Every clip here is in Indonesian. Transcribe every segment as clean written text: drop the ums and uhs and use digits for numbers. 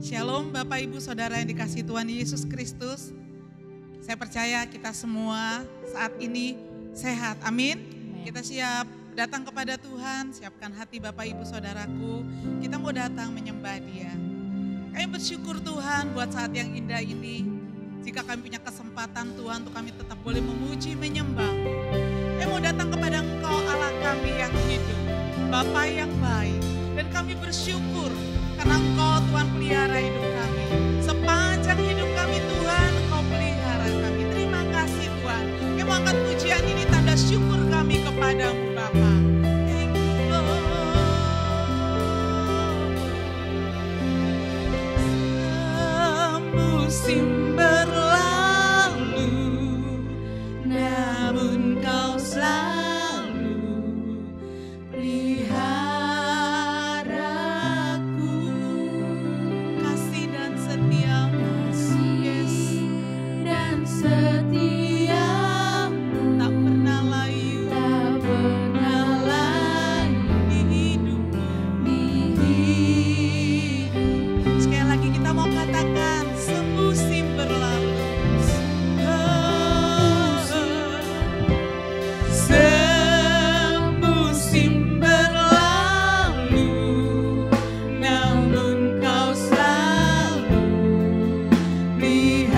Shalom Bapak Ibu Saudara yang dikasihi Tuhan Yesus Kristus. Saya percaya kita semua saat ini sehat, amin. Kita siap datang kepada Tuhan, siapkan hati Bapak Ibu Saudaraku. Kita mau datang menyembah Dia. Kami bersyukur Tuhan buat saat yang indah ini. Jika kami punya kesempatan Tuhan untuk kami tetap boleh memuji, menyembah. Kami mau datang kepada Engkau Allah kami yang hidup, Bapa yang baik. Dan kami bersyukur karena Engkau Tuhan pelihara hidup kami. Sepanjang hidup kami Tuhan Engkau pelihara kami. Terima kasih Tuhan. Kami mau angkat pujian ini tanda syukur kami kepadamu Bapa. Thank you Lord. Musim berlalu, namun Kau selalu peliharaku. Kasih dan setiamu, yes, dan setiamu tak pernah layu, tak pernah layu di hidupku. di hidup. Sekali lagi kita mau katakan semusim berlalu. Semusim berlalu, namun Kau selalu peliharaku.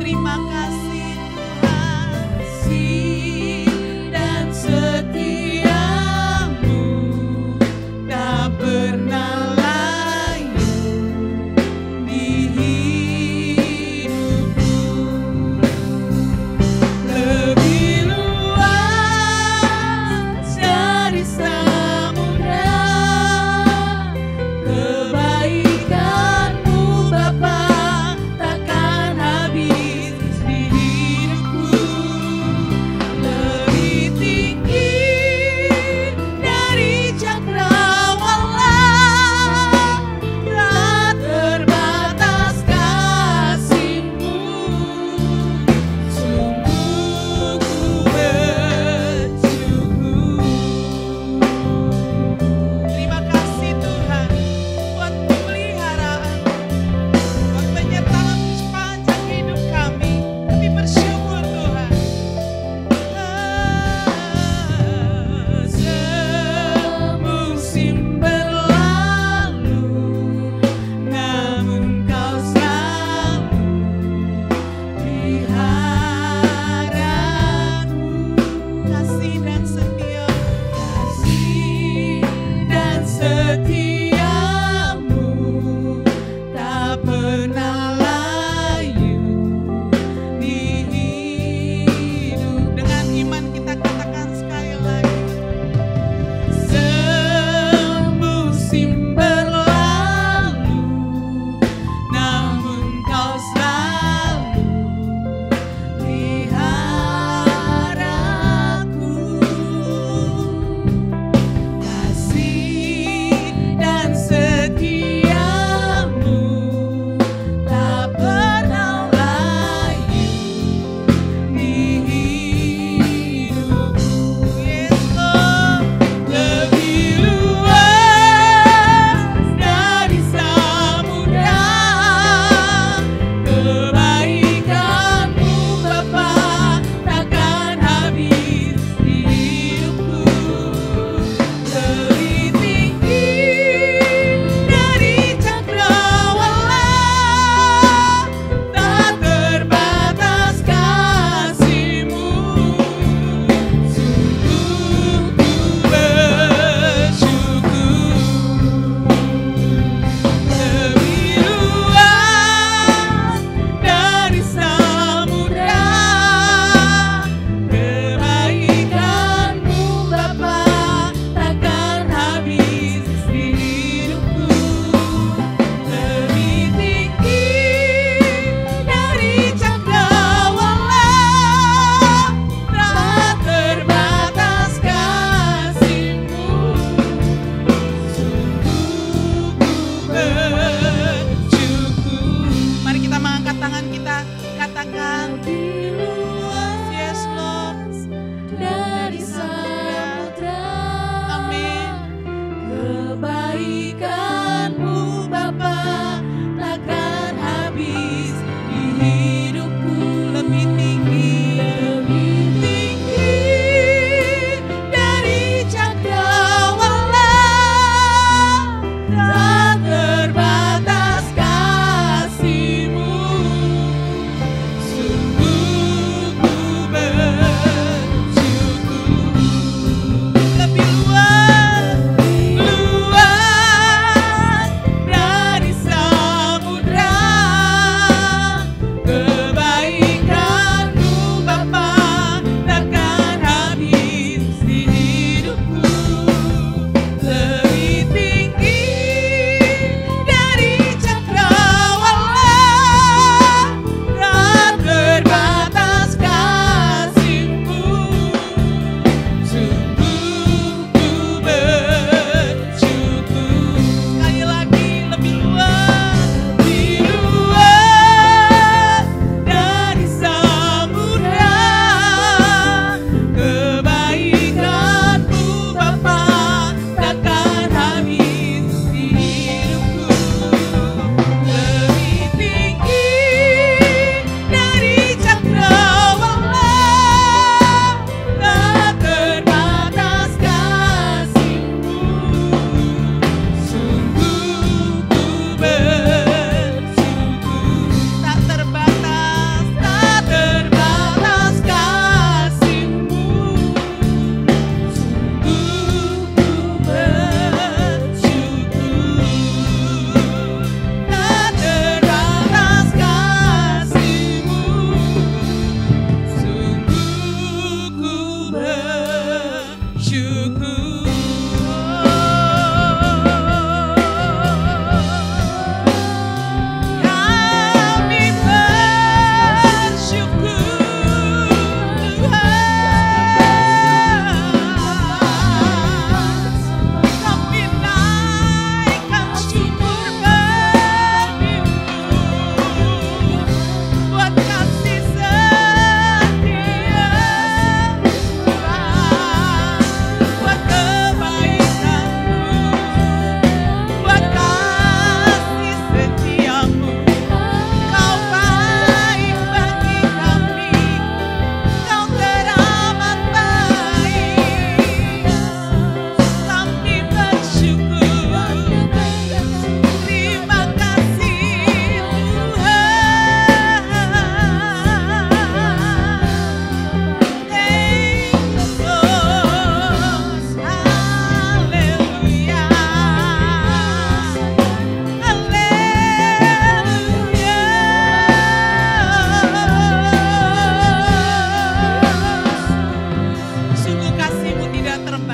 Terima kasih Tuhan. Kasih dan setiamu Tak pernah layu di hidupku. Lebih luas dari samudra, kebaikan-Mu Bapa takkan habis di hidupku. lebih tinggi dari cakrawala, tak terbatas kasih-Mu. Sungguh ku bersyukur. Terima kasih Tuhan buat pemeliharaan, buat penyertaan sepanjang hidup kami. Kami bersyukur Tuhan. Semusim berlalu, namun Kau selalu peliharaku. Kasih dan setia, Kasih dan setiamu tak pernah layu di hidup. Dengan iman kita katakan sekali lagi. Semusim berlalu, namun Kau selalu peliharaku. Kasih dan setiamu tak pernah layu di hidupku. Yes Lord, lebih luas dari samudra, kebaikan-Mu Bapa takkan habis di hidupku. Lebih tinggi dari cakrawala, tak terbatas kasih-Mu. Sungguh ku bersyukur. Lebih luas dari samudra, kebaikan-Mu Bapa takkan habis di hidupku. Lebih tinggi dari cakrawala, tak terbatas kasih-Mu. Sungguh ku bersyukur. Mari kita mengangkat tangan kita, katakan lebih luas yes Lord. dari samudra. Amin. Kebaikan-Mu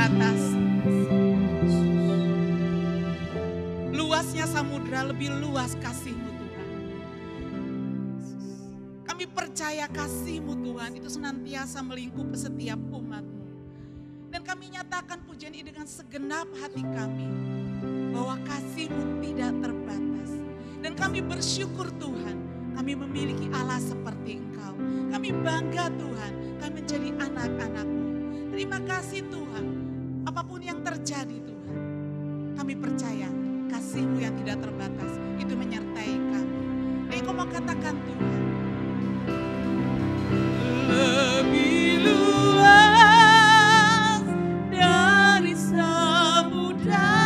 terbatas. Luasnya samudra lebih luas kasih-Mu Tuhan. Kami percaya kasih-Mu Tuhan itu senantiasa melingkupi setiap umat-Mu. Dan kami nyatakan pujian ini dengan segenap hati kami, bahwa kasih-Mu tidak terbatas. Dan kami bersyukur Tuhan, kami memiliki Allah seperti Engkau. Kami bangga Tuhan, kami menjadi anak-anak-Mu. Terima kasih Tuhan, apapun yang terjadi Tuhan, kami percaya kasih-Mu yang tidak terbatas itu menyertai kami. Dan Kau mau katakan Tuhan, lebih luas dari samudra,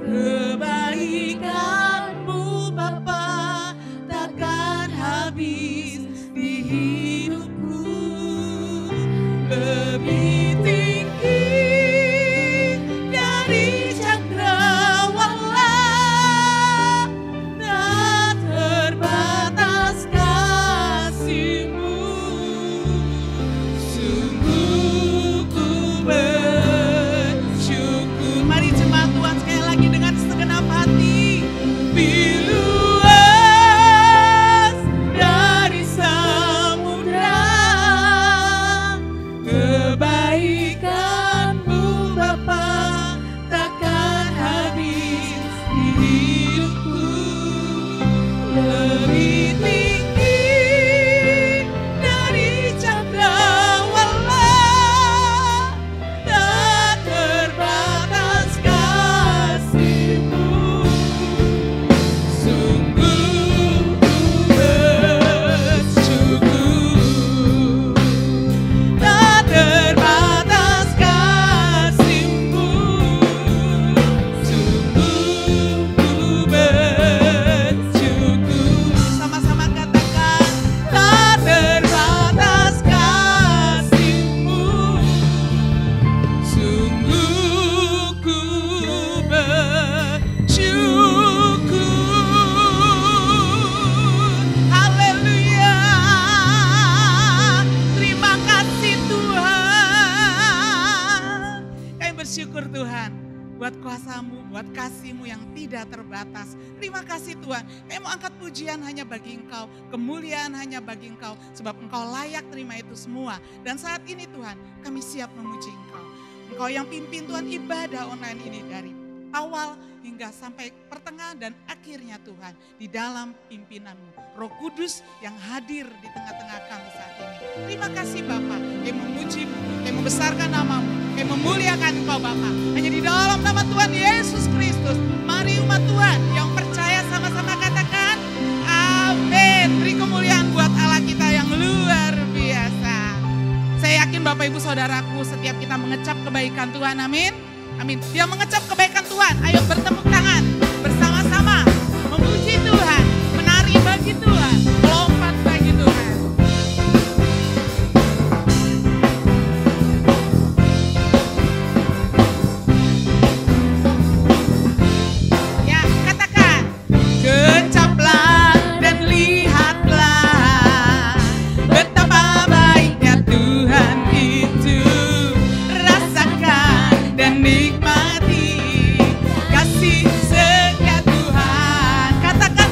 kebaikan-Mu Bapa takkan habis di hidupku. Lebih tinggi dari cakrawala, tak terbatas kasih-Mu. Sungguh ku bersyukur. Mari jemaat Tuhan sekali lagi dengan segenap hati. Lebih luas dari samudra, kebaikan-Mu Bapa takkan habis di hidupku. Lebih tinggi dari cakrawala, tak terbatas kasih-Mu. Sungguh ku bersyukur, tak terbatas kasih-Mu. Sungguh ku bersyukur. Sama-sama katakan, tak terbatas kasih-Mu. Sungguh ku bersyukur. Haleluya. Terima kasih Tuhan. Kami bersyukur Tuhan buat kuasa-Mu, buat kasih-Mu yang tidak terbatas. Terima kasih Tuhan. Kami mau angkat pujian hanya bagi Engkau, kemuliaan hanya bagi Engkau, sebab Engkau layak terima itu semua. Dan saat ini Tuhan, kami siap memuji Engkau. Engkau yang pimpin Tuhan ibadah online ini dari awal hingga sampai pertengahan dan akhirnya Tuhan, di dalam pimpinan-Mu, Roh Kudus yang hadir di tengah-tengah kami saat ini. Terima kasih Bapa, kami memuji-Mu, kami membesarkan nama-Mu, kami memuliakan Engkau Bapa. Hanya di dalam nama Tuhan Yesus Kristus, mari umat Tuhan yang percaya sama-sama katakan, amin. Beri kemuliaan buat Allah kita yang luar biasa. Saya yakin Bapak Ibu Saudaraku, setiap kita mengecap kebaikan Tuhan, amin. Amin. Dia mengecap kebaikan Tuhan, ayo bertepuk tangan bersama-sama, memuji Tuhan, menari bagi Tuhan, melompat bagi Tuhan. Ya, katakan, kecaplah dan lihatlah betapa baiknya Tuhan itu. Rasakan dan nikmati kasih setia Tuhan. Katakan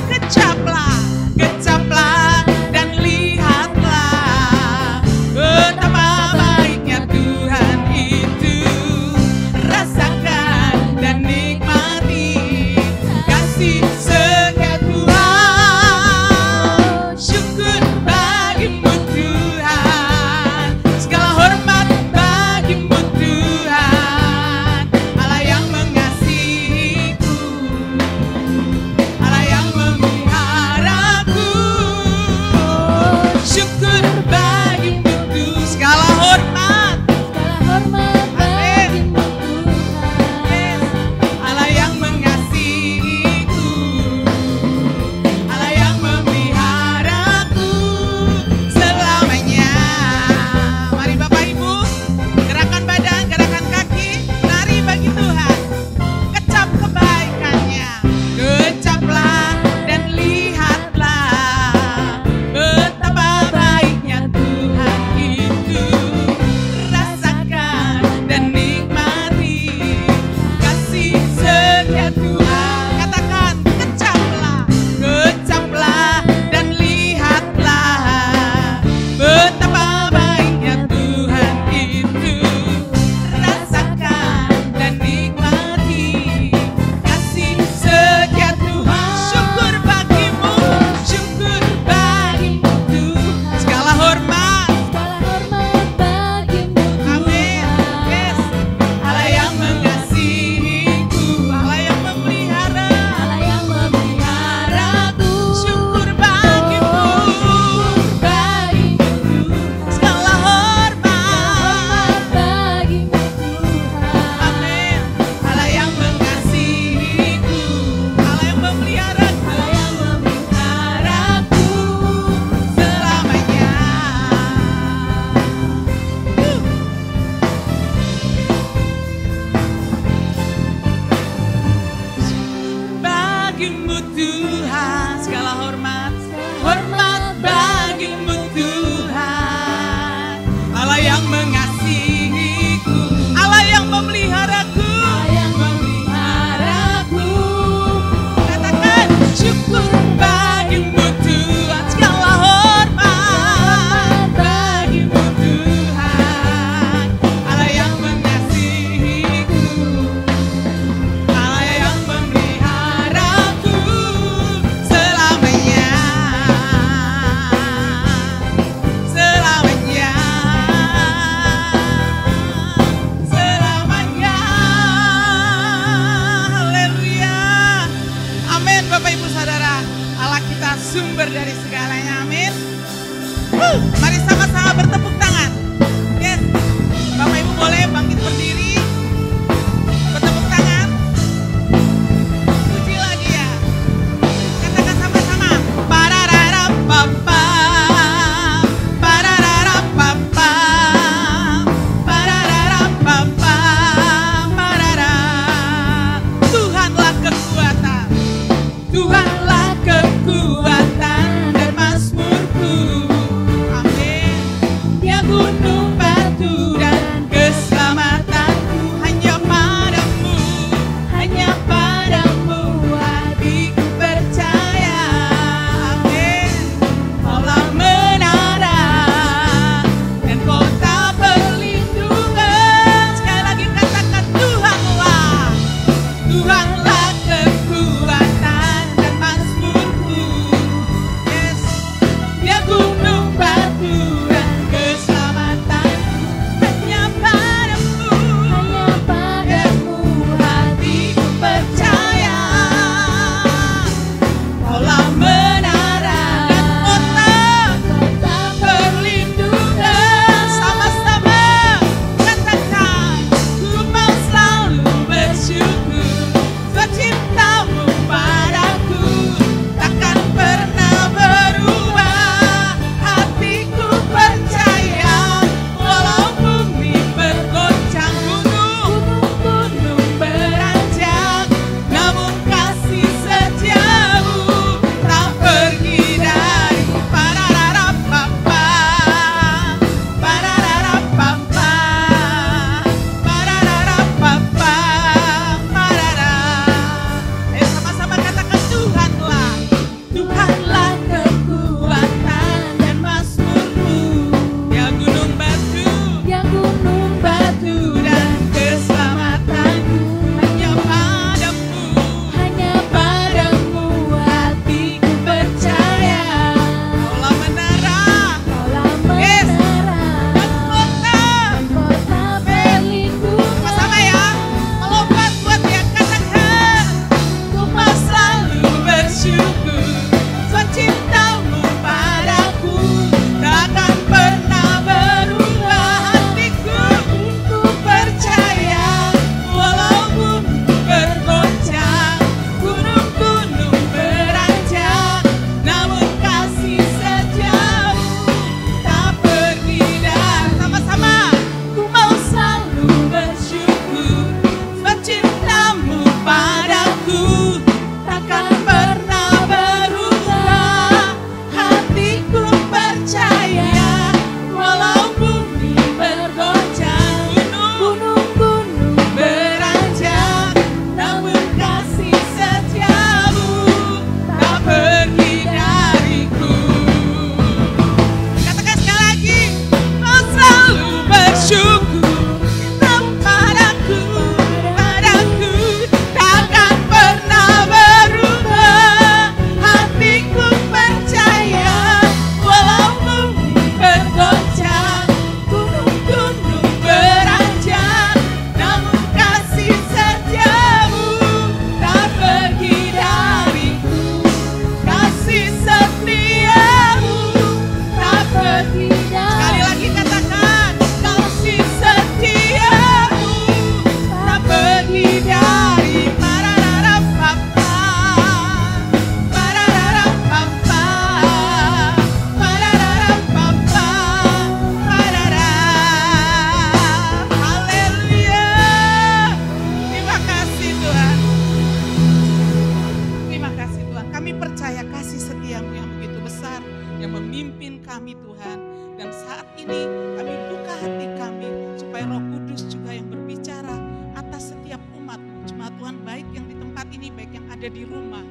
ada di rumah.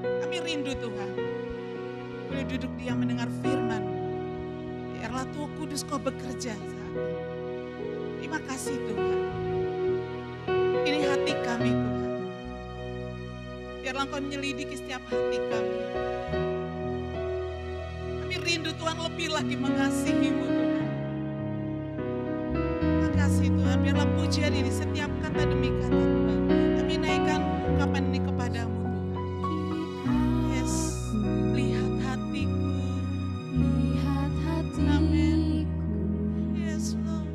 Kami rindu Tuhan. Boleh duduk diam mendengar firman. Biarlah Tuhan Kudus Kau bekerja saat ini. Terima kasih Tuhan. Ini hati kami Tuhan. Biarlah Engkau menyelidiki setiap hati kami. Kami rindu Tuhan lebih lagi mengasihi-Mu Tuhan. Terima kasih Tuhan. Biarlah pujian ini setiap kata demi kata Tuhan. Kami naikkan ungkapan ini kepadamu Tuhan. Yes, lihat hatiku. Lihat Amin. hatiku, Yes Lord.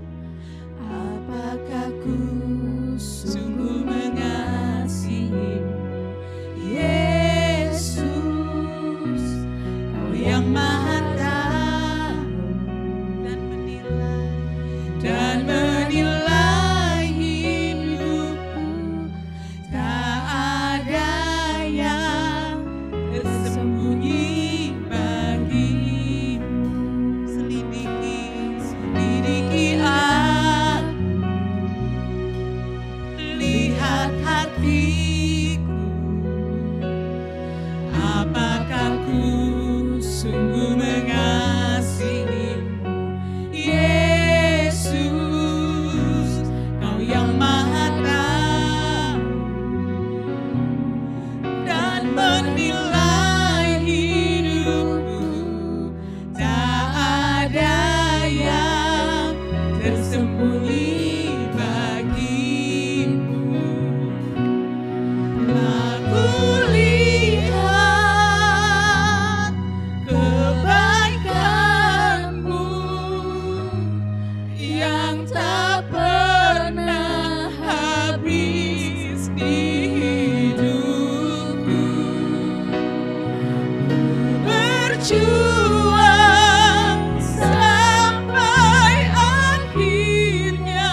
apakah ku sungguh mengasihimu, Yesus, Kau yang Maha Tahu Dan menilai dan menilai hidupku. Tak ada yang tersembunyi bagimu. Selidiki aku, lihat hatiku, apakah ku sungguh mengasihimu, Yesus, Kau yang Maha Tahu dan menilai hidupku. Tak ada yang tersembunyi bagimu. Aku lihat kebaikan-Mu yang tak pernah habis di hidupku. Berjuang sampai akhirnya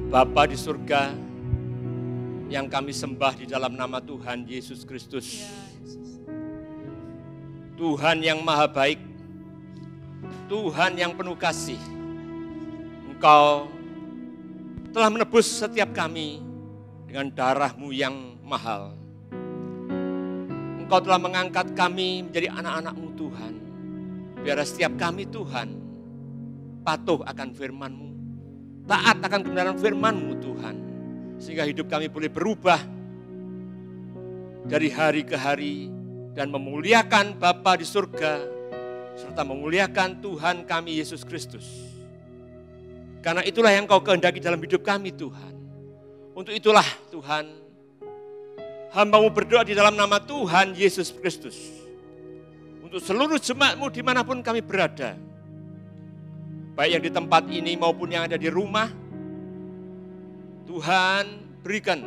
Bapa di surga, yang kami sembah di dalam nama Tuhan Yesus Kristus. Tuhan yang maha baik, Tuhan yang penuh kasih. Engkau telah menebus setiap kami dengan darah-Mu yang mahal. Engkau telah mengangkat kami menjadi anak-anak-Mu Tuhan. Biar setiap kami Tuhan patuh akan firman-Mu, taat akan kebenaran firman-Mu Tuhan. Sehingga hidup kami boleh berubah dari hari ke hari dan memuliakan Bapa di surga serta memuliakan Tuhan kami Yesus Kristus. Karena itulah yang Kau kehendaki dalam hidup kami Tuhan. Untuk itulah Tuhan, hamba-Mu berdoa di dalam nama Tuhan Yesus Kristus. Untuk seluruh jemaat-Mu dimanapun kami berada. Baik yang di tempat ini maupun yang ada di rumah. Tuhan berikan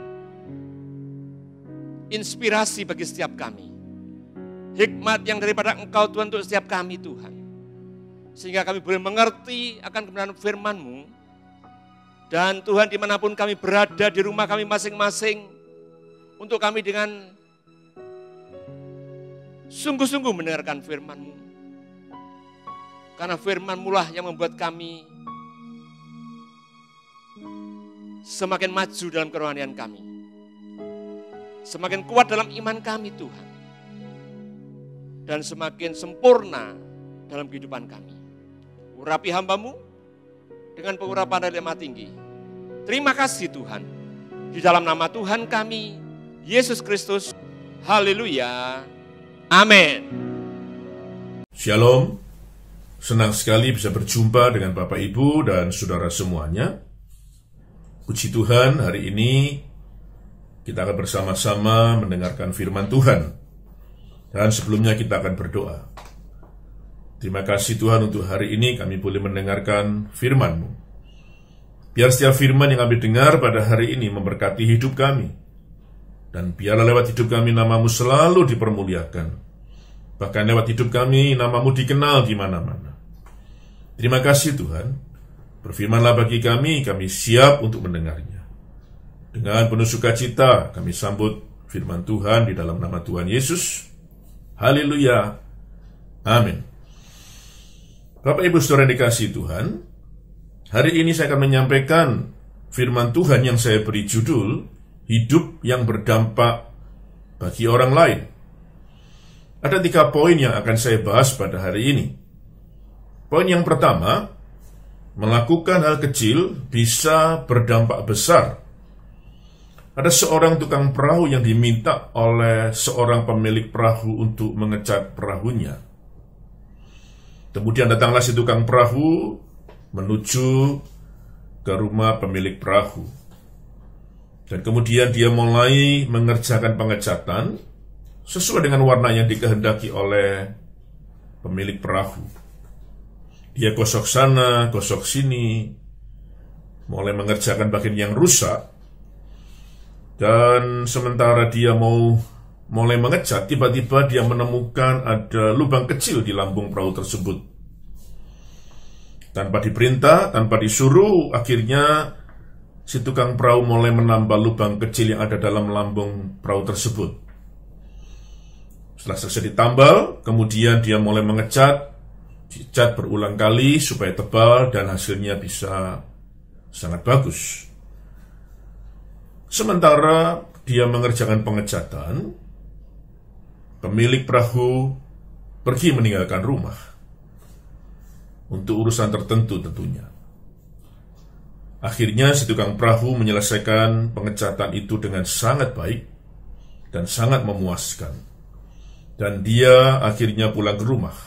inspirasi bagi setiap kami. Hikmat yang daripada Engkau Tuhan untuk setiap kami Tuhan. Sehingga kami boleh mengerti akan kebenaran firman-Mu. Dan Tuhan dimanapun kami berada di rumah kami masing-masing. Untuk kami dengan sungguh-sungguh mendengarkan firman-Mu. Karena firman-Mu lah yang membuat kami semakin maju dalam kerohanian kami. Semakin kuat dalam iman kami Tuhan. Dan semakin sempurna dalam kehidupan kami. Urapi hamba-Mu dengan pengurapan dari Maha Tinggi. Terima kasih Tuhan. Di dalam nama Tuhan kami, Yesus Kristus. Haleluya. Amin. Shalom. Senang sekali bisa berjumpa dengan Bapak Ibu dan saudara semuanya. Puji Tuhan, hari ini kita akan bersama-sama mendengarkan firman Tuhan. Dan sebelumnya kita akan berdoa. Terima kasih Tuhan untuk hari ini kami boleh mendengarkan firman-Mu. Biar setiap firman yang kami dengar pada hari ini memberkati hidup kami. Dan biarlah lewat hidup kami nama-Mu selalu dipermuliakan. Bahkan lewat hidup kami nama-Mu dikenal di mana-mana. Terima kasih Tuhan. Berfirmanlah bagi kami siap untuk mendengarnya. Dengan penuh sukacita kami sambut firman Tuhan di dalam nama Tuhan Yesus. Haleluya. Amin. Bapak Ibu Saudara yang dikasihi Tuhan, hari ini saya akan menyampaikan firman Tuhan yang saya beri judul Hidup yang Berdampak Bagi Orang Lain. Ada 3 poin yang akan saya bahas pada hari ini. Poin yang pertama, melakukan hal kecil bisa berdampak besar. Ada seorang tukang perahu yang diminta oleh seorang pemilik perahu untuk mengecat perahunya. Kemudian datanglah si tukang perahu menuju ke rumah pemilik perahu. Dan kemudian dia mulai mengerjakan pengecatan sesuai dengan warna yang dikehendaki oleh pemilik perahu. Dia gosok sana, gosok sini, mulai mengerjakan bagian yang rusak. Dan sementara dia mulai mengecat, tiba-tiba dia menemukan ada lubang kecil di lambung perahu tersebut. Tanpa diperintah, tanpa disuruh, akhirnya si tukang perahu mulai menambah lubang kecil yang ada dalam lambung perahu tersebut. Setelah selesai ditambal, kemudian dia mulai mengecat, dicat berulang kali supaya tebal dan hasilnya bisa sangat bagus. Sementara dia mengerjakan pengecatan, pemilik perahu pergi meninggalkan rumah untuk urusan tertentu tentunya. Akhirnya si tukang perahu menyelesaikan pengecatan itu dengan sangat baik dan sangat memuaskan. Dan dia akhirnya pulang ke rumah.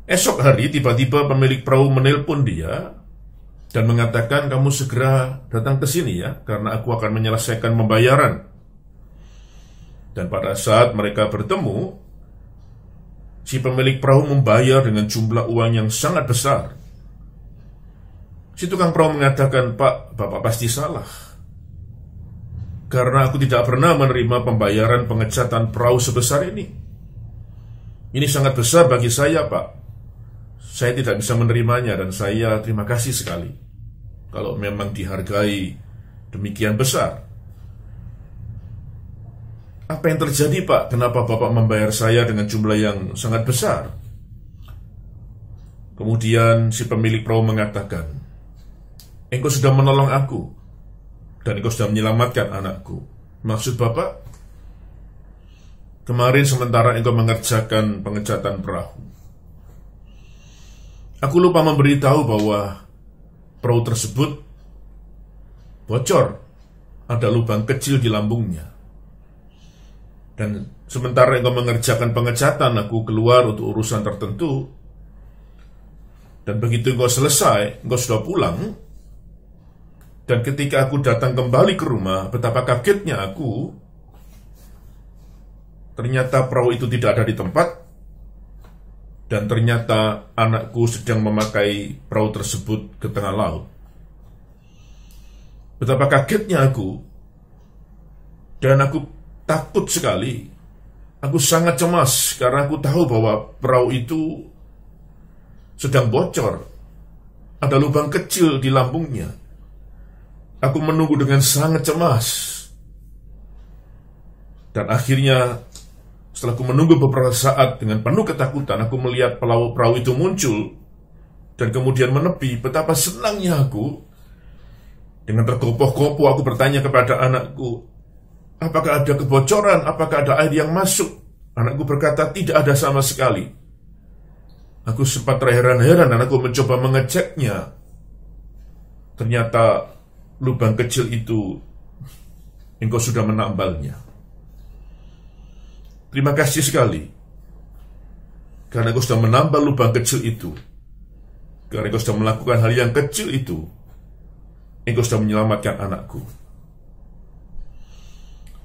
Esok hari tiba-tiba pemilik perahu menelpon dia dan mengatakan, kamu segera datang ke sini ya, karena aku akan menyelesaikan pembayaran. Dan pada saat mereka bertemu, si pemilik perahu membayar dengan jumlah uang yang sangat besar. Si tukang perahu mengatakan, Pak, Bapak pasti salah. Karena aku tidak pernah menerima pembayaran pengecatan perahu sebesar ini. Ini sangat besar bagi saya, Pak. Saya tidak bisa menerimanya dan saya terima kasih sekali. kalau memang dihargai demikian besar. Apa yang terjadi, Pak? Kenapa Bapak membayar saya dengan jumlah yang sangat besar? Kemudian si pemilik perahu mengatakan, engkau sudah menolong aku, dan engkau sudah menyelamatkan anakku. Maksud Bapak? Kemarin sementara engkau mengerjakan pengecatan perahu, aku lupa memberitahu bahwa perahu tersebut bocor, ada lubang kecil di lambungnya. Dan sementara engkau mengerjakan pengecatan, aku keluar untuk urusan tertentu. Dan begitu engkau selesai, engkau sudah pulang. Dan ketika aku datang kembali ke rumah, betapa kagetnya aku. Ternyata perahu itu tidak ada di tempat. Dan ternyata anakku sedang memakai perahu tersebut ke tengah laut. Betapa kagetnya aku. Dan aku takut sekali. Aku sangat cemas karena aku tahu bahwa perahu itu sedang bocor. Ada lubang kecil di lambungnya. Aku menunggu dengan sangat cemas. Dan akhirnya setelah aku menunggu beberapa saat dengan penuh ketakutan, aku melihat perahu itu muncul dan kemudian menepi. Betapa senangnya aku. Dengan tergopoh-gopoh aku bertanya kepada anakku, apakah ada kebocoran? Apakah ada air yang masuk? Anakku berkata, tidak ada sama sekali. Aku sempat terheran-heran dan aku mencoba mengeceknya. Ternyata lubang kecil itu engkau sudah menambalnya. Terima kasih sekali. Karena engkau sudah menambal lubang kecil itu. Karena engkau sudah melakukan hal yang kecil itu. Engkau sudah menyelamatkan anakku.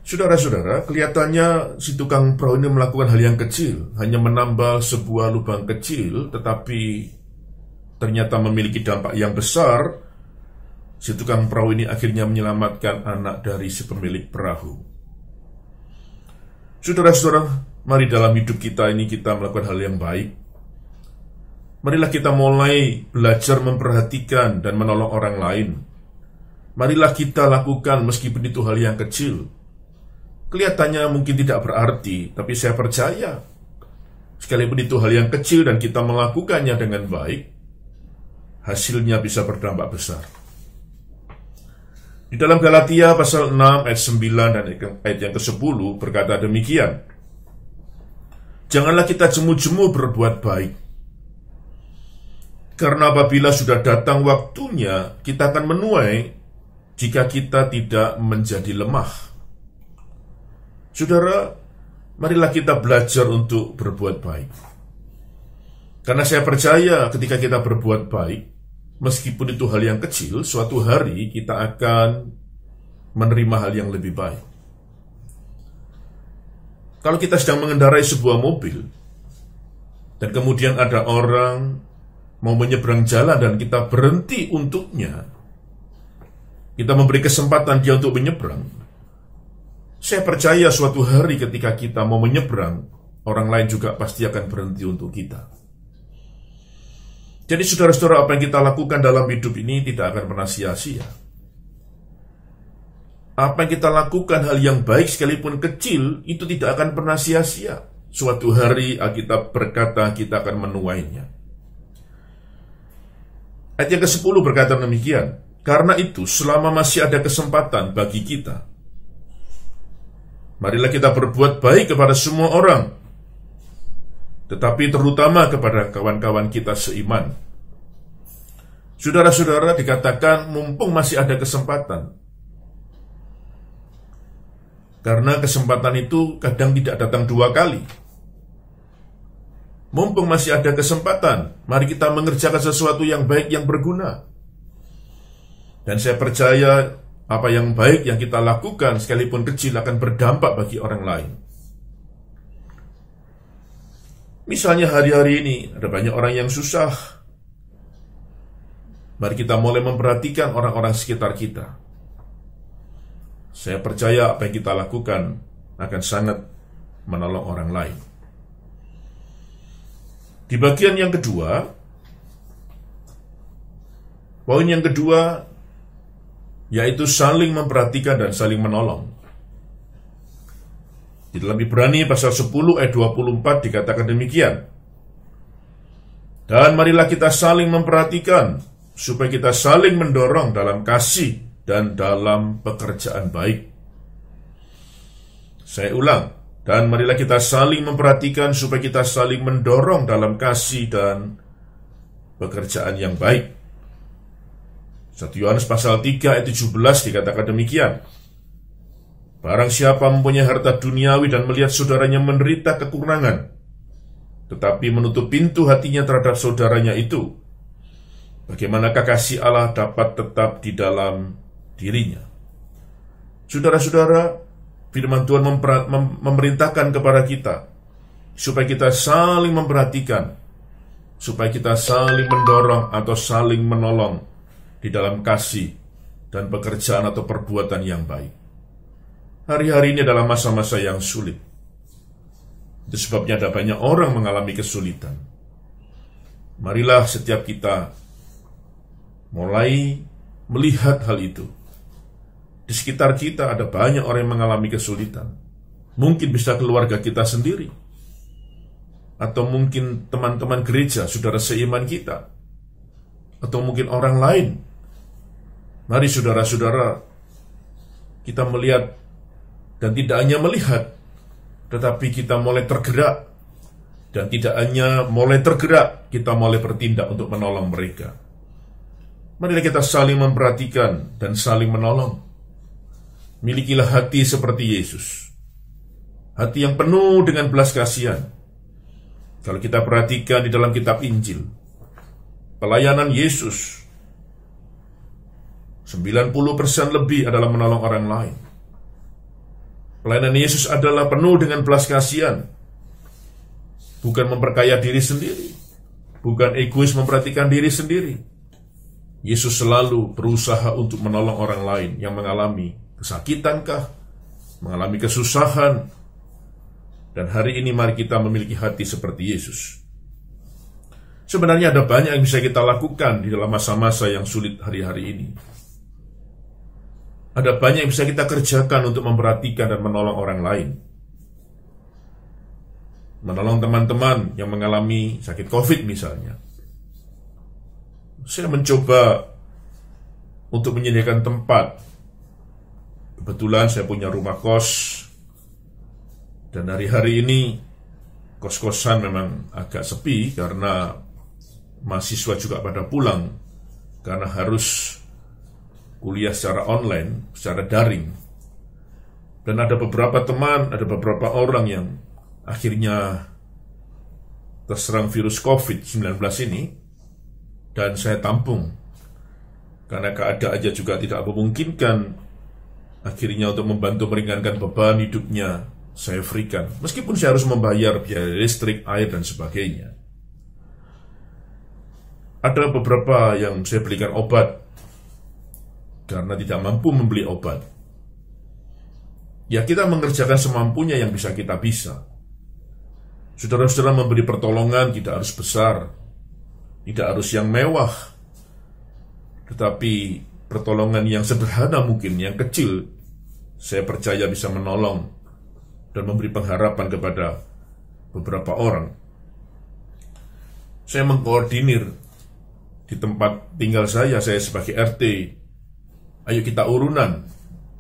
Saudara-saudara, kelihatannya si tukang perahu ini melakukan hal yang kecil, hanya menambal sebuah lubang kecil, tetapi ternyata memiliki dampak yang besar. Si tukang perahu ini akhirnya menyelamatkan anak dari si pemilik perahu. Saudara-saudara, mari dalam hidup kita ini kita melakukan hal yang baik. Marilah kita mulai belajar memperhatikan dan menolong orang lain. Marilah kita lakukan meskipun itu hal yang kecil. Kelihatannya mungkin tidak berarti, tapi saya percaya sekalipun itu hal yang kecil dan kita melakukannya dengan baik, hasilnya bisa berdampak besar. Di dalam Galatia pasal 6 ayat 9 dan ayat yang ke-10 berkata demikian, janganlah kita jemu-jemu berbuat baik, karena apabila sudah datang waktunya, kita akan menuai jika kita tidak menjadi lemah. Saudara, marilah kita belajar untuk berbuat baik. Karena saya percaya ketika kita berbuat baik, meskipun itu hal yang kecil, suatu hari kita akan menerima hal yang lebih baik. Kalau kita sedang mengendarai sebuah mobil, dan kemudian ada orang mau menyeberang jalan dan kita berhenti untuknya, kita memberi kesempatan dia untuk menyeberang, saya percaya suatu hari ketika kita mau menyeberang, orang lain juga pasti akan berhenti untuk kita. Jadi saudara-saudara, apa yang kita lakukan dalam hidup ini tidak akan pernah sia-sia. Apa yang kita lakukan, hal yang baik sekalipun kecil, itu tidak akan pernah sia-sia. Suatu hari Alkitab berkata kita akan menuainya. Ayat yang ke-10 berkata demikian, karena itu selama masih ada kesempatan bagi kita, marilah kita berbuat baik kepada semua orang, tetapi terutama kepada kawan-kawan kita seiman. Saudara-saudara, dikatakan mumpung masih ada kesempatan. Karena kesempatan itu kadang tidak datang dua kali. Mumpung masih ada kesempatan, mari kita mengerjakan sesuatu yang baik yang berguna. Dan saya percaya apa yang baik yang kita lakukan sekalipun kecil akan berdampak bagi orang lain. Misalnya hari-hari ini ada banyak orang yang susah. Mari kita mulai memperhatikan orang-orang sekitar kita. Saya percaya apa yang kita lakukan akan sangat menolong orang lain. Di bagian yang kedua, poin yang kedua, yaitu saling memperhatikan dan saling menolong. Di dalam Ibrani pasal 10 ayat 24 dikatakan demikian. Dan marilah kita saling memperhatikan, supaya kita saling mendorong dalam kasih dan dalam pekerjaan baik. Saya ulang, dan marilah kita saling memperhatikan supaya kita saling mendorong dalam kasih dan pekerjaan yang baik. 1 Yohanes pasal 3 ayat 17 dikatakan demikian. Barang siapa mempunyai harta duniawi dan melihat saudaranya menderita kekurangan, tetapi menutup pintu hatinya terhadap saudaranya itu, bagaimanakah kasih Allah dapat tetap di dalam dirinya? Saudara-saudara, firman Tuhan memerintahkan kepada kita supaya kita saling memperhatikan, supaya kita saling mendorong atau saling menolong di dalam kasih dan pekerjaan atau perbuatan yang baik. Hari-hari ini adalah masa-masa yang sulit. Itu sebabnya ada banyak orang mengalami kesulitan. Marilah setiap kita mulai melihat hal itu. Di sekitar kita ada banyak orang yang mengalami kesulitan. Mungkin bisa keluarga kita sendiri, atau mungkin teman-teman gereja, saudara seiman kita, atau mungkin orang lain. Mari saudara-saudara, kita melihat, dan tidak hanya melihat, tetapi kita mulai tergerak. Dan tidak hanya mulai tergerak, kita mulai bertindak untuk menolong mereka. Marilah kita saling memperhatikan dan saling menolong. Milikilah hati seperti Yesus, hati yang penuh dengan belas kasihan. Kalau kita perhatikan di dalam kitab Injil, pelayanan Yesus 90% lebih adalah menolong orang lain. Pelayanan Yesus adalah penuh dengan belas kasihan, bukan memperkaya diri sendiri, bukan egois memperhatikan diri sendiri. Yesus selalu berusaha untuk menolong orang lain yang mengalami kesakitankah, mengalami kesusahan. Dan hari ini mari kita memiliki hati seperti Yesus. Sebenarnya ada banyak yang bisa kita lakukan di dalam masa-masa yang sulit hari-hari ini. Ada banyak yang bisa kita kerjakan untuk memperhatikan dan menolong orang lain. Menolong teman-teman yang mengalami sakit COVID misalnya. Saya mencoba untuk menyediakan tempat. Kebetulan saya punya rumah kos, dan hari-hari ini kos-kosan memang agak sepi karena mahasiswa juga pada pulang karena harus kuliah secara online, secara daring. Dan ada beberapa teman, ada beberapa orang yang akhirnya terserang virus COVID-19 ini, dan saya tampung karena keadaannya juga tidak memungkinkan. Akhirnya untuk membantu meringankan beban hidupnya, saya berikan. Meskipun saya harus membayar biaya listrik, air, dan sebagainya. Ada beberapa yang saya belikan obat karena tidak mampu membeli obat. Ya, kita mengerjakan semampunya yang bisa kita bisa. Saudara-saudara, memberi pertolongan tidak harus besar, tidak harus yang mewah, tetapi pertolongan yang sederhana mungkin, yang kecil, saya percaya bisa menolong dan memberi pengharapan kepada beberapa orang. Saya mengkoordinir di tempat tinggal saya sebagai RT, ayo kita urunan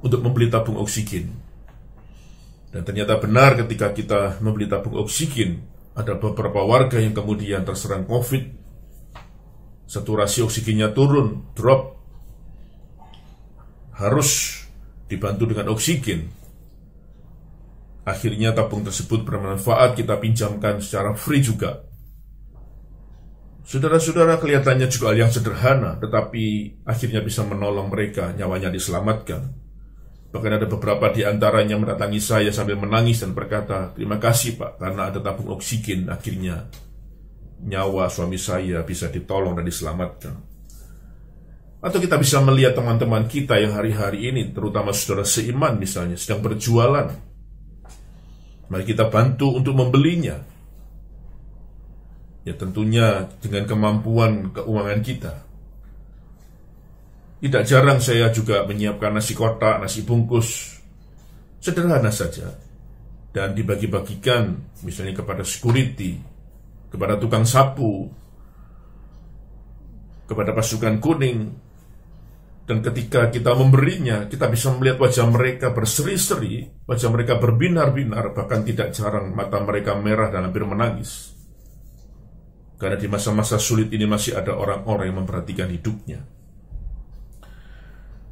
untuk membeli tabung oksigen. Dan ternyata benar, ketika kita membeli tabung oksigen, ada beberapa warga yang kemudian terserang COVID, saturasi oksigennya turun, drop, harus dibantu dengan oksigen. Akhirnya tabung tersebut bermanfaat, kita pinjamkan secara free juga. Saudara-saudara, kelihatannya juga hal yang sederhana, tetapi akhirnya bisa menolong mereka, nyawanya diselamatkan. Bahkan ada beberapa di antaranya mendatangi saya sambil menangis dan berkata, "Terima kasih Pak, karena ada tabung oksigen, akhirnya nyawa suami saya bisa ditolong dan diselamatkan." Atau kita bisa melihat teman-teman kita yang hari-hari ini, terutama saudara seiman misalnya, sedang berjualan. Mari kita bantu untuk membelinya. Ya tentunya dengan kemampuan keuangan kita. Tidak jarang saya juga menyiapkan nasi kotak, nasi bungkus, sederhana saja, dan dibagi-bagikan misalnya kepada security, kepada tukang sapu, kepada pasukan kuning. Dan ketika kita memberinya, kita bisa melihat wajah mereka berseri-seri, wajah mereka berbinar-binar, bahkan tidak jarang mata mereka merah dan hampir menangis. Karena di masa-masa sulit ini masih ada orang-orang yang memperhatikan hidupnya.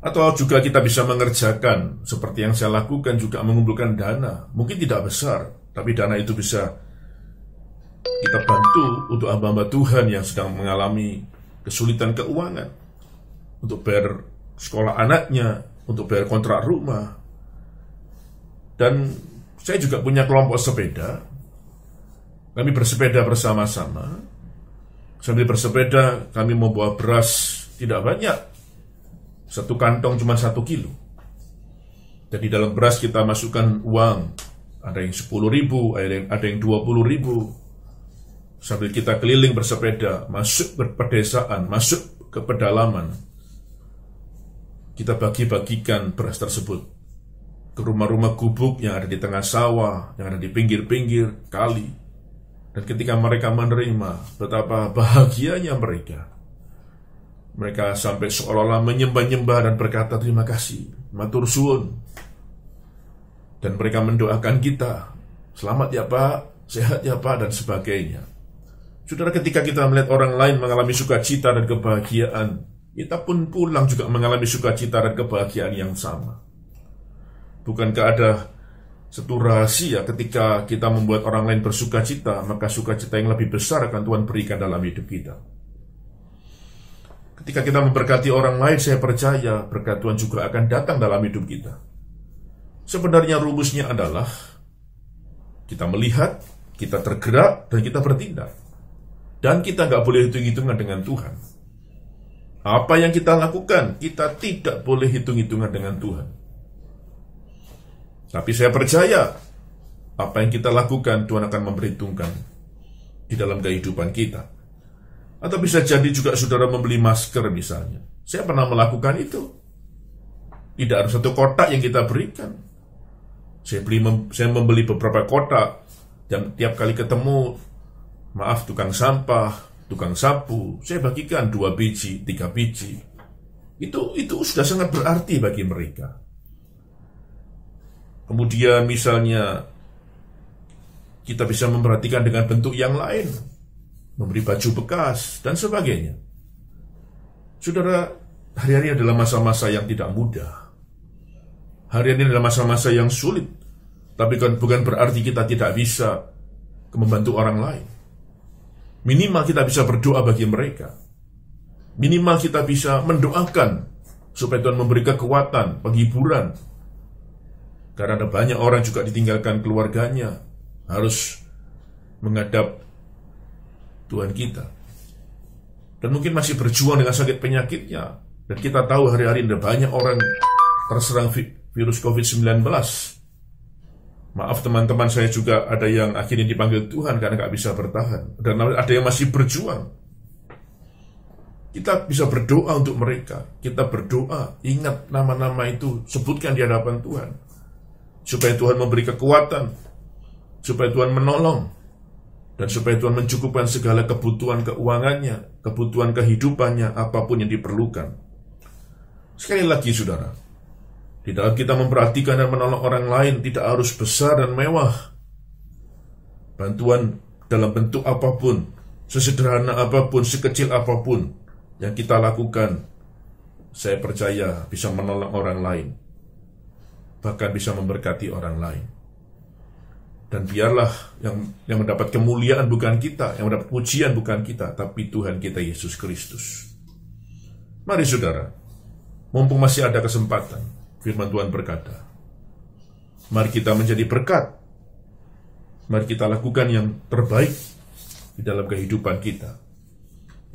Atau juga kita bisa mengerjakan, seperti yang saya lakukan, juga mengumpulkan dana. Mungkin tidak besar, tapi dana itu bisa kita bantu untuk hamba-hamba Tuhan yang sedang mengalami kesulitan keuangan. Untuk bayar sekolah anaknya, untuk bayar kontrak rumah. Dan saya juga punya kelompok sepeda. Kami bersepeda bersama-sama. Sambil bersepeda, kami membawa beras tidak banyak. Satu kantong cuma 1 kilo. Jadi dalam beras kita masukkan uang. Ada yang 10.000, ada yang 20.000. Sambil kita keliling bersepeda, masuk ke pedesaan, masuk ke pedalaman. Kita bagi-bagikan beras tersebut ke rumah-rumah gubuk yang ada di tengah sawah, yang ada di pinggir-pinggir kali. Dan ketika mereka menerima, betapa bahagianya mereka. Mereka sampai seolah-olah menyembah-nyembah dan berkata terima kasih, matur suwun. Dan mereka mendoakan kita, selamat ya Pak, sehat ya Pak, dan sebagainya. Saudara, ketika kita melihat orang lain mengalami sukacita dan kebahagiaan, kita pun pulang juga mengalami sukacita dan kebahagiaan yang sama. Bukankah ada satu rahasia ketika kita membuat orang lain bersukacita, maka sukacita yang lebih besar akan Tuhan berikan dalam hidup kita. Ketika kita memberkati orang lain, saya percaya berkat Tuhan juga akan datang dalam hidup kita. Sebenarnya rumusnya adalah kita melihat, kita tergerak, dan kita bertindak. Dan kita nggak boleh hitung-hitungan dengan Tuhan. Apa yang kita lakukan, kita tidak boleh hitung-hitungan dengan Tuhan. Tapi saya percaya, apa yang kita lakukan, Tuhan akan memperhitungkan di dalam kehidupan kita. Atau bisa jadi juga saudara membeli masker misalnya. Saya pernah melakukan itu. Tidak harus satu kotak yang kita berikan. Saya membeli beberapa kotak, dan tiap kali ketemu, maaf, tukang sampah, tukang sapu, saya bagikan 2 biji, 3 biji. Itu sudah sangat berarti bagi mereka. Kemudian misalnya kita bisa memperhatikan dengan bentuk yang lain, memberi baju bekas, dan sebagainya. Saudara, hari-hari adalah masa-masa yang tidak mudah. Hari-hari adalah masa-masa yang sulit. Tapi bukan berarti kita tidak bisa membantu orang lain. Minimal kita bisa berdoa bagi mereka. Minimal kita bisa mendoakan supaya Tuhan memberi kekuatan, penghiburan. Karena ada banyak orang juga ditinggalkan keluarganya, harus menghadap Tuhan kita. Dan mungkin masih berjuang dengan sakit penyakitnya. Dan kita tahu hari-hari ada banyak orang terserang virus COVID-19. Maaf teman-teman, saya juga ada yang akhirnya dipanggil Tuhan karena gak bisa bertahan. Dan ada yang masih berjuang. Kita bisa berdoa untuk mereka. Kita berdoa, ingat nama-nama itu, sebutkan di hadapan Tuhan. Supaya Tuhan memberi kekuatan, supaya Tuhan menolong, dan supaya Tuhan mencukupkan segala kebutuhan keuangannya, kebutuhan kehidupannya, apapun yang diperlukan. Sekali lagi saudara, di dalam kita memperhatikan dan menolong orang lain tidak harus besar dan mewah. Bantuan dalam bentuk apapun, sesederhana apapun, sekecil apapun yang kita lakukan, saya percaya bisa menolong orang lain, bahkan bisa memberkati orang lain. Dan biarlah yang mendapat kemuliaan bukan kita, yang mendapat pujian bukan kita, tapi Tuhan kita Yesus Kristus. Mari saudara, mumpung masih ada kesempatan, firman Tuhan berkata, mari kita menjadi berkat. Mari kita lakukan yang terbaik di dalam kehidupan kita,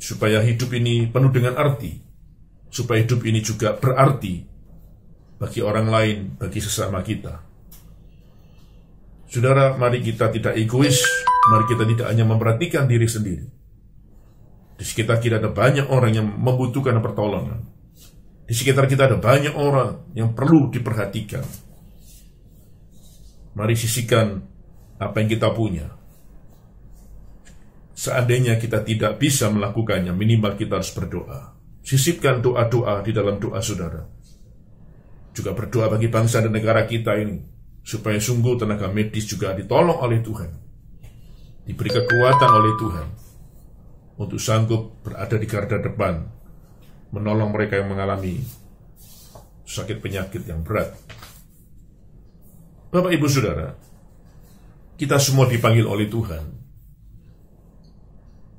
supaya hidup ini penuh dengan arti, supaya hidup ini juga berarti bagi orang lain, bagi sesama kita. Saudara, mari kita tidak egois, mari kita tidak hanya memperhatikan diri sendiri. Di sekitar kita ada banyak orang yang membutuhkan pertolongan. Di sekitar kita ada banyak orang yang perlu diperhatikan. Mari sisihkan apa yang kita punya. Seandainya kita tidak bisa melakukannya, minimal kita harus berdoa. Sisipkan doa-doa di dalam doa saudara. Juga berdoa bagi bangsa dan negara kita ini, supaya sungguh tenaga medis juga ditolong oleh Tuhan. Diberi kekuatan oleh Tuhan untuk sanggup berada di garda depan, menolong mereka yang mengalami sakit penyakit yang berat. Bapak, Ibu, Saudara, kita semua dipanggil oleh Tuhan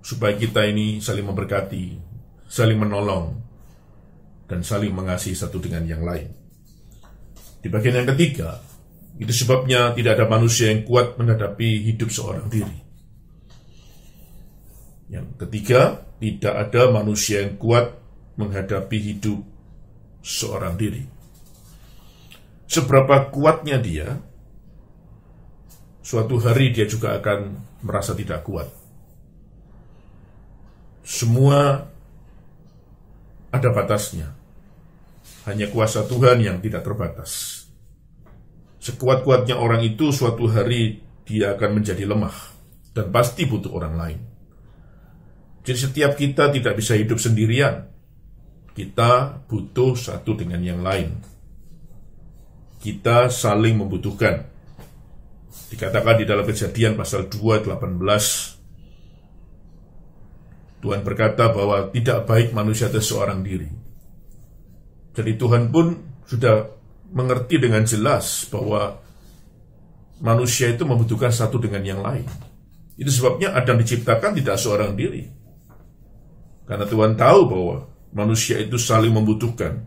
supaya kita ini saling memberkati, saling menolong, dan saling mengasihi satu dengan yang lain. Di bagian yang ketiga, itu sebabnya tidak ada manusia yang kuat menghadapi hidup seorang diri. Yang ketiga, tidak ada manusia yang kuat menghadapi hidup seorang diri. Seberapa kuatnya dia, suatu hari dia juga akan merasa tidak kuat. Semua ada batasnya. Hanya kuasa Tuhan yang tidak terbatas. Sekuat-kuatnya orang itu, suatu hari dia akan menjadi lemah dan pasti butuh orang lain. Jadi setiap kita tidak bisa hidup sendirian. Kita butuh satu dengan yang lain. Kita saling membutuhkan. Dikatakan di dalam Kejadian pasal 2:18, Tuhan berkata bahwa tidak baik manusia itu seorang diri. Jadi Tuhan pun sudah mengerti dengan jelas bahwa manusia itu membutuhkan satu dengan yang lain. Itu sebabnya Adam diciptakan tidak seorang diri. Karena Tuhan tahu bahwa manusia itu saling membutuhkan.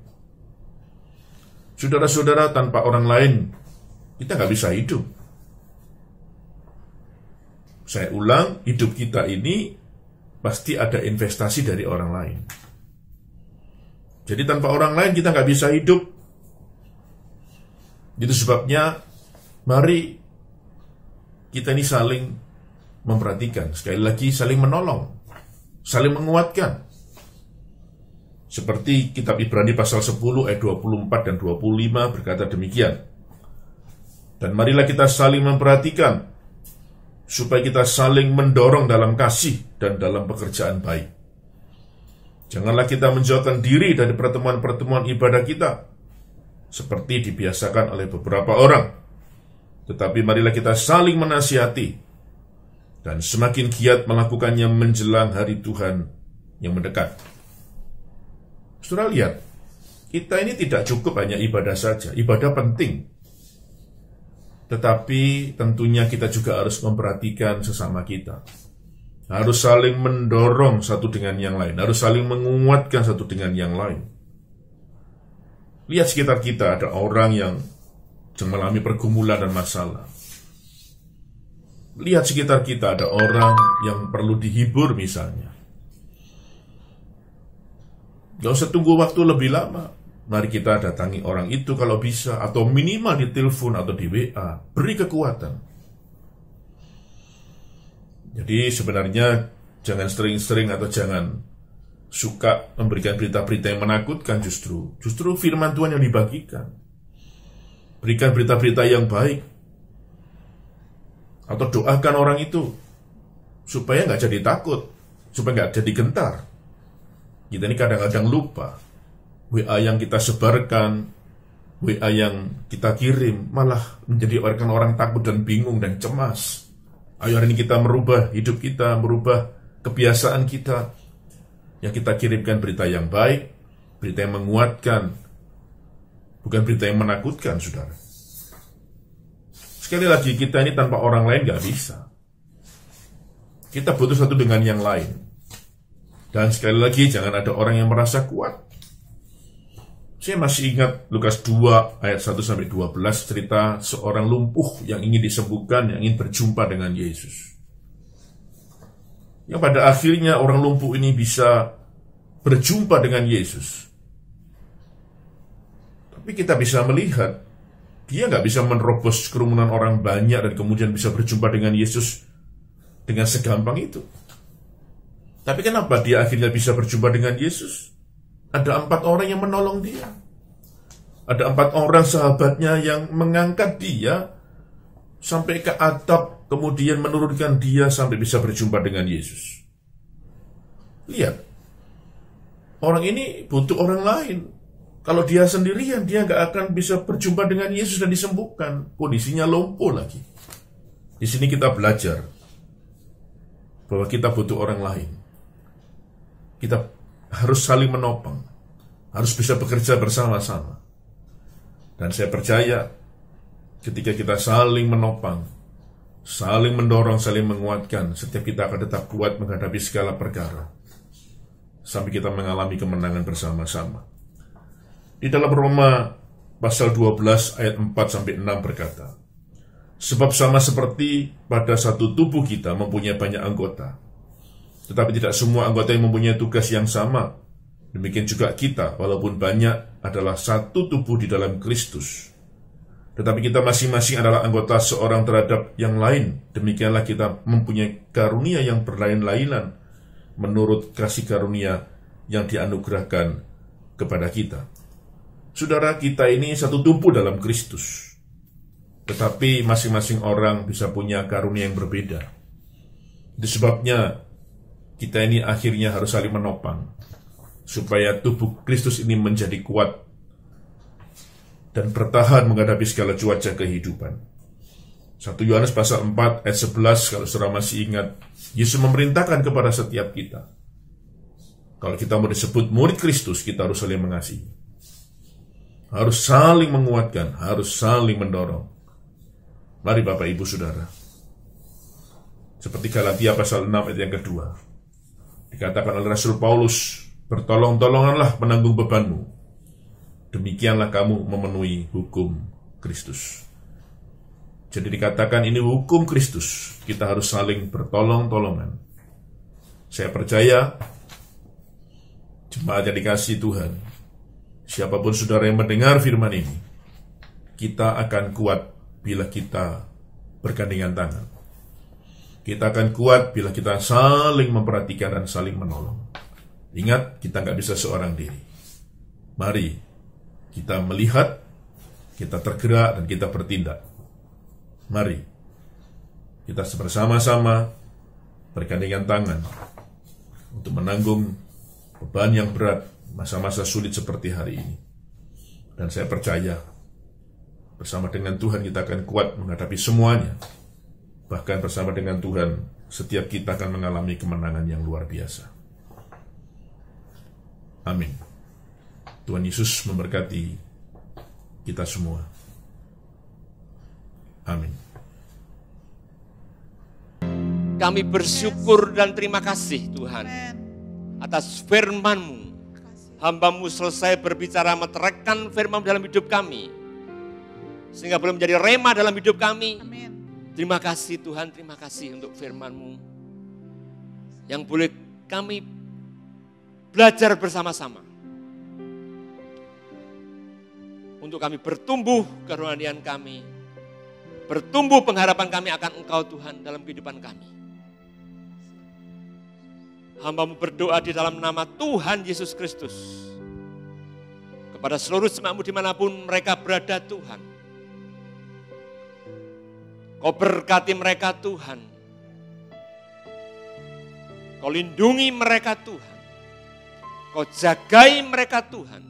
Saudara-saudara, tanpa orang lain, kita nggak bisa hidup. Saya ulang, hidup kita ini pasti ada investasi dari orang lain. Jadi tanpa orang lain kita nggak bisa hidup. Itu sebabnya mari kita ini saling memperhatikan. Sekali lagi saling menolong, saling menguatkan. Seperti kitab Ibrani pasal 10 ayat 24 dan 25 berkata demikian. Dan marilah kita saling memperhatikan, supaya kita saling mendorong dalam kasih dan dalam pekerjaan baik. Janganlah kita menjauhkan diri dari pertemuan-pertemuan ibadah kita, seperti dibiasakan oleh beberapa orang. Tetapi marilah kita saling menasihati, dan semakin giat melakukannya menjelang hari Tuhan yang mendekat. Saudara lihat, kita ini tidak cukup hanya ibadah saja. Ibadah penting. Tetapi tentunya kita juga harus memperhatikan sesama kita. Harus saling mendorong satu dengan yang lain. Harus saling menguatkan satu dengan yang lain. Lihat sekitar kita, ada orang yang mengalami pergumulan dan masalah. Lihat sekitar kita, ada orang yang perlu dihibur misalnya. Gak usah tunggu waktu lebih lama. Mari kita datangi orang itu kalau bisa, atau minimal di telepon atau di WA. Beri kekuatan. Jadi sebenarnya jangan sering-sering atau jangan suka memberikan berita-berita yang menakutkan justru. Justru firman Tuhan yang dibagikan. Berikan berita-berita yang baik. Atau doakan orang itu supaya nggak jadi takut, supaya nggak jadi gentar. Kita ini kadang-kadang lupa. WA yang kita sebarkan, WA yang kita kirim, malah menjadi orang takut dan bingung dan cemas. Ayo hari ini kita merubah hidup kita, merubah kebiasaan kita. Yang kita kirimkan berita yang baik, berita yang menguatkan, bukan berita yang menakutkan, saudara. Sekali lagi, kita ini tanpa orang lain gak bisa. Kita butuh satu dengan yang lain. Dan sekali lagi, jangan ada orang yang merasa kuat. Saya masih ingat Lukas 2 ayat 1-12 cerita seorang lumpuh yang ingin disembuhkan, yang ingin berjumpa dengan Yesus. Yang pada akhirnya orang lumpuh ini bisa berjumpa dengan Yesus. Tapi kita bisa melihat, dia nggak bisa menerobos kerumunan orang banyak dan kemudian bisa berjumpa dengan Yesus dengan segampang itu. Tapi kenapa dia akhirnya bisa berjumpa dengan Yesus? Ada 4 orang yang menolong dia. Ada 4 orang sahabatnya yang mengangkat dia sampai ke atap, kemudian menurunkan dia sampai bisa berjumpa dengan Yesus. Lihat, orang ini butuh orang lain. Kalau dia sendirian, dia nggak akan bisa berjumpa dengan Yesus dan disembuhkan. Kondisinya lumpuh lagi. Di sini kita belajar bahwa kita butuh orang lain. Kita harus saling menopang, harus bisa bekerja bersama-sama. Dan saya percaya ketika kita saling menopang, saling mendorong, saling menguatkan, setiap kita akan tetap kuat menghadapi segala perkara sampai kita mengalami kemenangan bersama-sama. Di dalam Roma pasal 12 ayat 4-6 berkata, sebab sama seperti pada satu tubuh kita mempunyai banyak anggota, tetapi tidak semua anggota yang mempunyai tugas yang sama. Demikian juga kita, walaupun banyak, adalah satu tubuh di dalam Kristus. Tetapi kita masing-masing adalah anggota seorang terhadap yang lain. Demikianlah kita mempunyai karunia yang berlain-lainan menurut kasih karunia yang dianugerahkan kepada kita. Saudara, kita ini satu tubuh dalam Kristus. Tetapi masing-masing orang bisa punya karunia yang berbeda. Itu sebabnya kita ini akhirnya harus saling menopang, supaya tubuh Kristus ini menjadi kuat dan bertahan menghadapi segala cuaca kehidupan. 1 Yohanes pasal 4 ayat 11, kalau saudara masih ingat, Yesus memerintahkan kepada setiap kita, kalau kita mau disebut murid Kristus, kita harus saling mengasihi, harus saling menguatkan, harus saling mendorong. Mari Bapak Ibu Saudara, seperti Galatia pasal 6 ayat yang kedua, dikatakan oleh Rasul Paulus, bertolong-tolonganlah menanggung bebanmu, demikianlah kamu memenuhi hukum Kristus. Jadi dikatakan ini hukum Kristus, kita harus saling bertolong-tolongan. Saya percaya, jemaat yang dikasihi Tuhan, siapapun saudara yang mendengar firman ini, kita akan kuat bila kita bergandengan tangan. Kita akan kuat bila kita saling memperhatikan dan saling menolong. Ingat, kita nggak bisa seorang diri. Mari kita melihat, kita tergerak, dan kita bertindak. Mari kita bersama-sama bergandengan tangan untuk menanggung beban yang berat masa-masa sulit seperti hari ini. Dan saya percaya bersama dengan Tuhan kita akan kuat menghadapi semuanya. Bahkan bersama dengan Tuhan, setiap kita akan mengalami kemenangan yang luar biasa. Amin. Tuhan Yesus memberkati kita semua. Amin. Kami bersyukur dan terima kasih Tuhan atas firman-Mu. Hamba-Mu selesai berbicara, meterangkan firman dalam hidup kami, sehingga boleh menjadi rema dalam hidup kami. Amin. Terima kasih Tuhan, terima kasih untuk firman-Mu yang boleh kami belajar bersama-sama. Untuk kami bertumbuh kerohanian kami, bertumbuh pengharapan kami akan Engkau Tuhan dalam kehidupan kami. Hamba-Mu berdoa di dalam nama Tuhan Yesus Kristus, kepada seluruh jemaat-Mu dimanapun mereka berada Tuhan. Kau berkati mereka Tuhan. Kau lindungi mereka Tuhan. Kau jagai mereka Tuhan.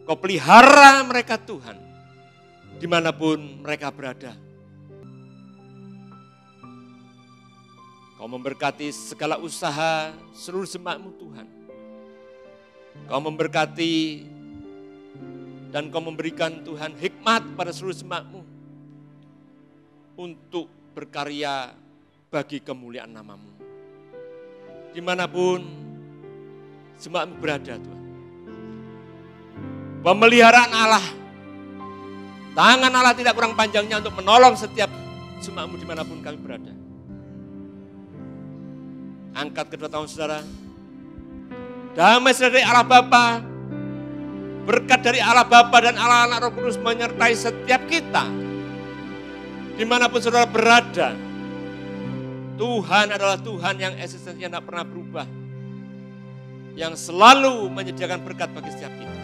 Kau pelihara mereka Tuhan. Dimanapun mereka berada. Kau memberkati segala usaha seluruh jemaat-Mu Tuhan. Kau memberkati dan Kau memberikan Tuhan hikmat pada seluruh jemaat-Mu untuk berkarya bagi kemuliaan nama-Mu. Dimanapun jemaat-Mu berada Tuhan. Pemeliharaan Allah, tangan Allah tidak kurang panjangnya untuk menolong setiap jemaat-Mu dimanapun kami berada. Angkat kedua tangan saudara. Damai dari Allah Bapa, berkat dari Allah Bapa dan Allah Anak Roh Kudus menyertai setiap kita. Dimanapun saudara berada, Tuhan adalah Tuhan yang eksistensinya tidak pernah berubah. yang selalu menyediakan berkat bagi setiap kita.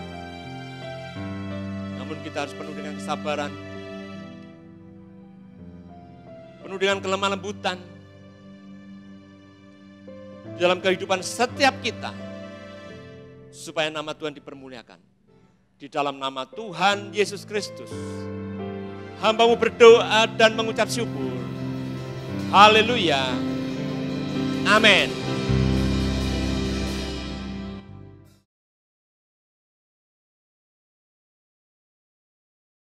Namun kita harus penuh dengan kesabaran, penuh dengan kelemah lembutan dalam kehidupan setiap kita, supaya nama Tuhan dipermuliakan. Di dalam nama Tuhan Yesus Kristus, hamba-Mu berdoa dan mengucap syukur. Haleluya. Amin.